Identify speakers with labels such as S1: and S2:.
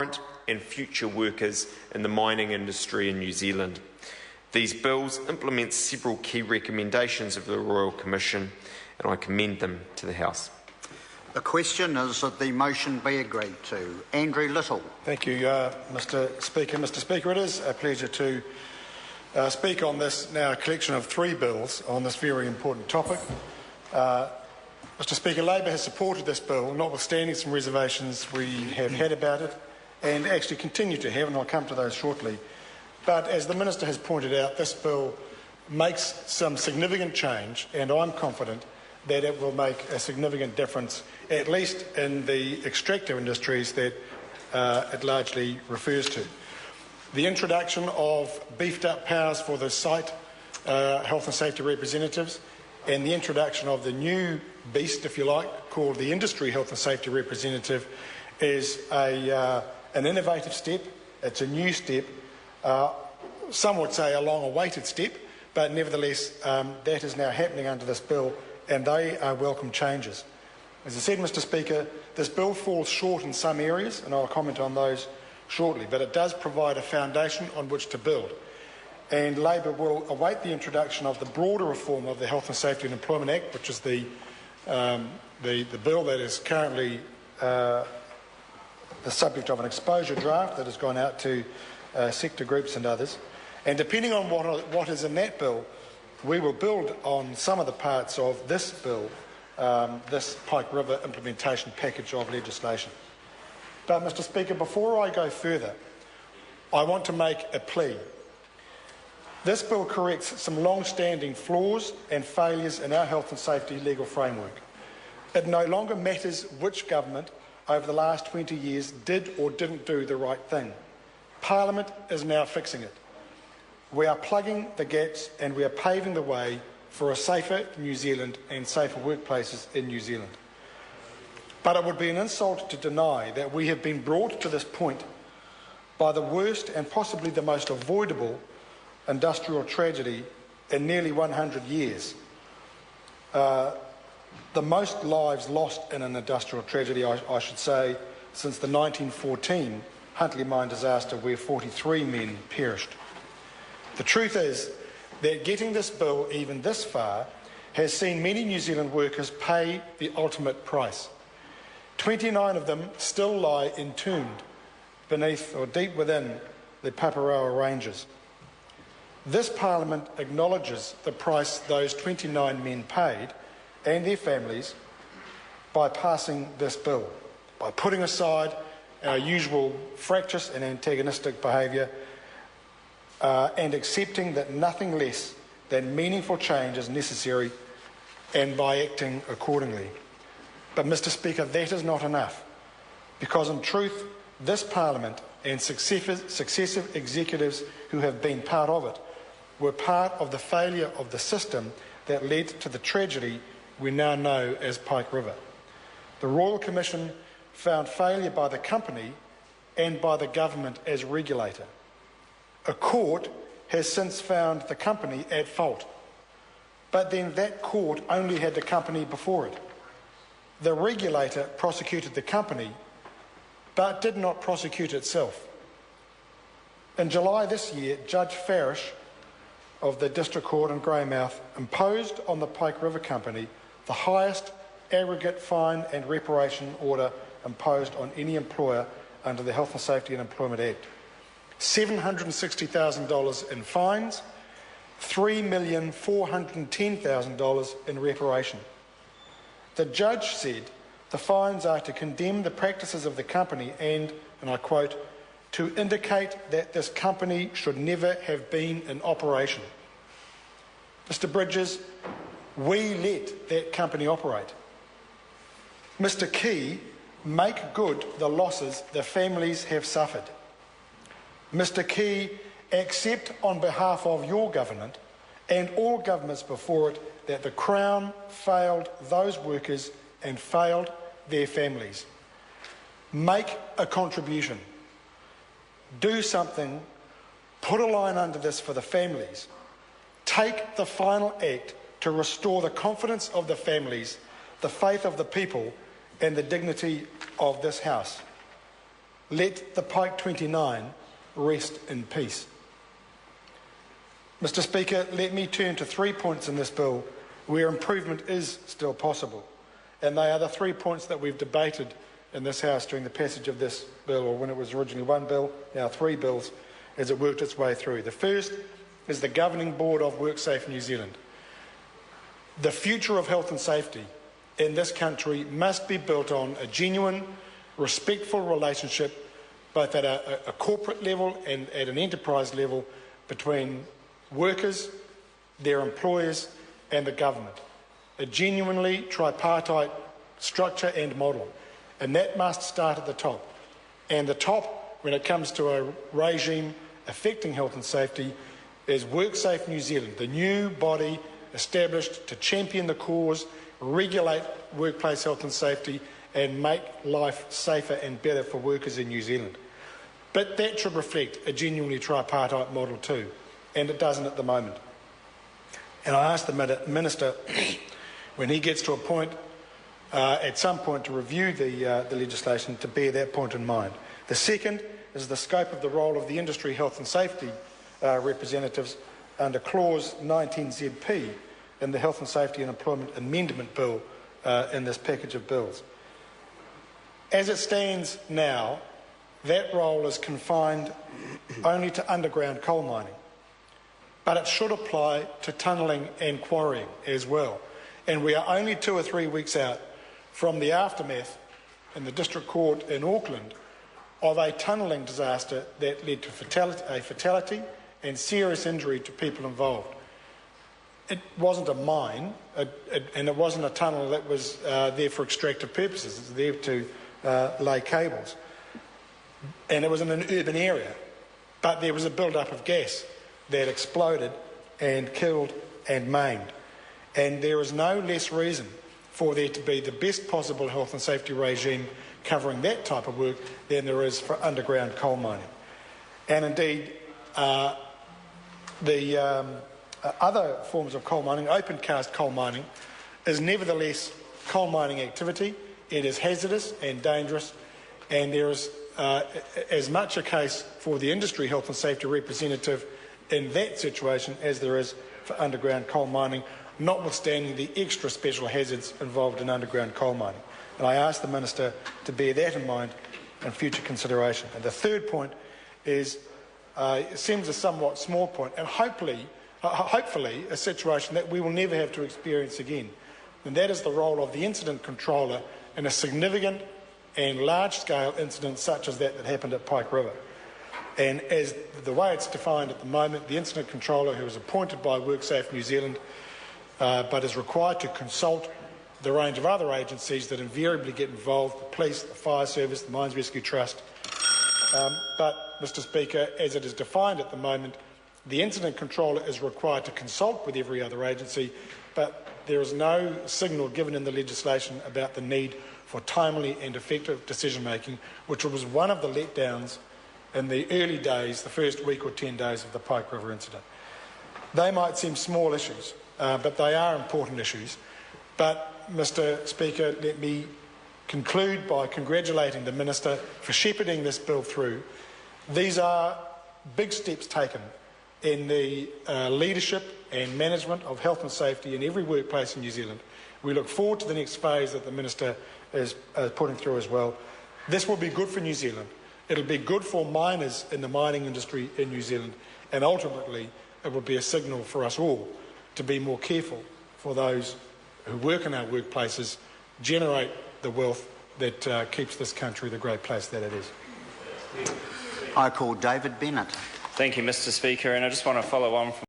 S1: current and future workers in the mining industry in New Zealand. These bills implement several key recommendations of the Royal Commission, and I commend them to the House.
S2: The question is that the motion be agreed to. Andrew Little.
S3: Thank you, Mr Speaker. Mr Speaker, it is a pleasure to speak on this now collection of 3 bills on this very important topic. Mr Speaker, Labor has supported this bill, notwithstanding some reservations we have had about it, and actually continue to have, and I'll come to those shortly. But as the Minister has pointed out, this bill makes some significant change, and I'm confident that it will make a significant difference, at least in the extractive industries that it largely refers to. The introduction of beefed up powers for the site health and safety representatives, and the introduction of the new beast, if you like, called the industry health and safety representative, is an innovative step. It's a new step. Some would say a long-awaited step, but nevertheless that is now happening under this bill, and they are welcome changes. As I said, Mr Speaker, this bill falls short in some areas, and I'll comment on those shortly, but it does provide a foundation on which to build. And Labor will await the introduction of the broader reform of the Health and Safety and Employment Act, which is the bill that is currently the subject of an exposure draft that has gone out to sector groups and others. And depending on what is in that bill, we will build on some of the parts of this bill, this Pike River implementation package of legislation. But, Mr Speaker, before I go further, I want to make a plea. This bill corrects some long-standing flaws and failures in our health and safety legal framework. It no longer matters which government over the last 20 years did or didn't do the right thing. Parliament is now fixing it. We are plugging the gaps and we are paving the way for a safer New Zealand and safer workplaces in New Zealand. But it would be an insult to deny that we have been brought to this point by the worst and possibly the most avoidable industrial tragedy in nearly 100 years. The most lives lost in an industrial tragedy, I should say, since the 1914 Huntly mine disaster, where 43 men perished. The truth is that getting this bill even this far has seen many New Zealand workers pay the ultimate price. 29 of them still lie entombed beneath or deep within the Paparoa Ranges. This Parliament acknowledges the price those 29 men paid and their families by passing this bill, by putting aside our usual fractious and antagonistic behaviour and accepting that nothing less than meaningful change is necessary, and by acting accordingly. But, Mr Speaker, that is not enough, because in truth this Parliament and successive executives who have been part of it were part of the failure of the system that led to the tragedy we now know as Pike River. The Royal Commission found failure by the company and by the government as regulator. A court has since found the company at fault, but then that court only had the company before it. The regulator prosecuted the company, but did not prosecute itself. In July this year, Judge Farish of the District Court in Greymouth imposed on the Pike River Company the highest aggregate fine and reparation order imposed on any employer under the Health and Safety and Employment Act. $760,000 in fines, $3,410,000 in reparation. The judge said the fines are to condemn the practices of the company and I quote, to indicate that this company should never have been in operation. Mr Bridges, we let that company operate. Mr Key, make good the losses the families have suffered. Mr Key, accept on behalf of your government and all governments before it that the Crown failed those workers and failed their families. Make a contribution. Do something. Put a line under this for the families. Take the final act to restore the confidence of the families, the faith of the people, and the dignity of this House. let the Pike 29 rest in peace. Mr. Speaker, let me turn to 3 points in this bill where improvement is still possible, and they are the 3 points that we've debated in this House during the passage of this bill, or when it was originally one bill, now 3 bills, as it worked its way through. The first is the Governing Board of WorkSafe New Zealand. The future of health and safety in this country must be built on a genuine, respectful relationship, both at a corporate level and at an enterprise level, between workers, their employers and the government. A genuinely tripartite structure and model. And that must start at the top. And the top, when it comes to a regime affecting health and safety, is WorkSafe New Zealand, the new body established to champion the cause, regulate workplace health and safety, and make life safer and better for workers in New Zealand. But that should reflect a genuinely tripartite model too, and it doesn't at the moment. And I ask the Minister, when he gets to a point, at some point, to review the legislation, to bear that point in mind. The second is the scope of the role of the industry health and safety representatives under Clause 19ZP in the Health and Safety and Employment Amendment Bill in this package of bills. As it stands now, that role is confined only to underground coal mining, but it should apply to tunnelling and quarrying as well. And we are only 2 or 3 weeks out from the aftermath in the District Court in Auckland of a tunnelling disaster that led to a fatality and serious injury to people involved. It wasn't a mine, and it wasn't a tunnel that was there for extractive purposes. It was there to lay cables. And it was in an urban area, but there was a build-up of gas that exploded and killed and maimed. And there is no less reason for there to be the best possible health and safety regime covering that type of work than there is for underground coal mining. And indeed, the other forms of coal mining, open cast coal mining, is nevertheless coal mining activity. It is hazardous and dangerous, and there is as much a case for the industry health and safety representative in that situation as there is for underground coal mining, notwithstanding the extra special hazards involved in underground coal mining. And I ask the Minister to bear that in mind in future consideration. And the third point is, it seems a somewhat small point, and hopefully a situation that we will never have to experience again. And that is the role of the incident controller in a significant and large-scale incident such as that happened at Pike River. And as the way it's defined at the moment, the incident controller, who is appointed by WorkSafe New Zealand, but is required to consult the range of other agencies that invariably get involved, the police, the fire service, the Mines Rescue Trust. But, Mr Speaker, as it is defined at the moment, the incident controller is required to consult with every other agency, but there is no signal given in the legislation about the need for timely and effective decision-making, which was one of the letdowns in the early days, the first week or 10 days of the Pike River incident. They might seem small issues, but they are important issues. But, Mr Speaker, let me conclude by congratulating the Minister for shepherding this bill through. These are big steps taken in the leadership and management of health and safety in every workplace in New Zealand. We look forward to the next phase that the Minister is putting through as well. This will be good for New Zealand. It will be good for miners in the mining industry in New Zealand, and ultimately it will be a signal for us all to be more careful for those who work in our workplaces, generate the wealth that keeps this country the great place that it is.
S2: I call David Bennett.
S4: Thank you, Mr Speaker, and I just want to follow on from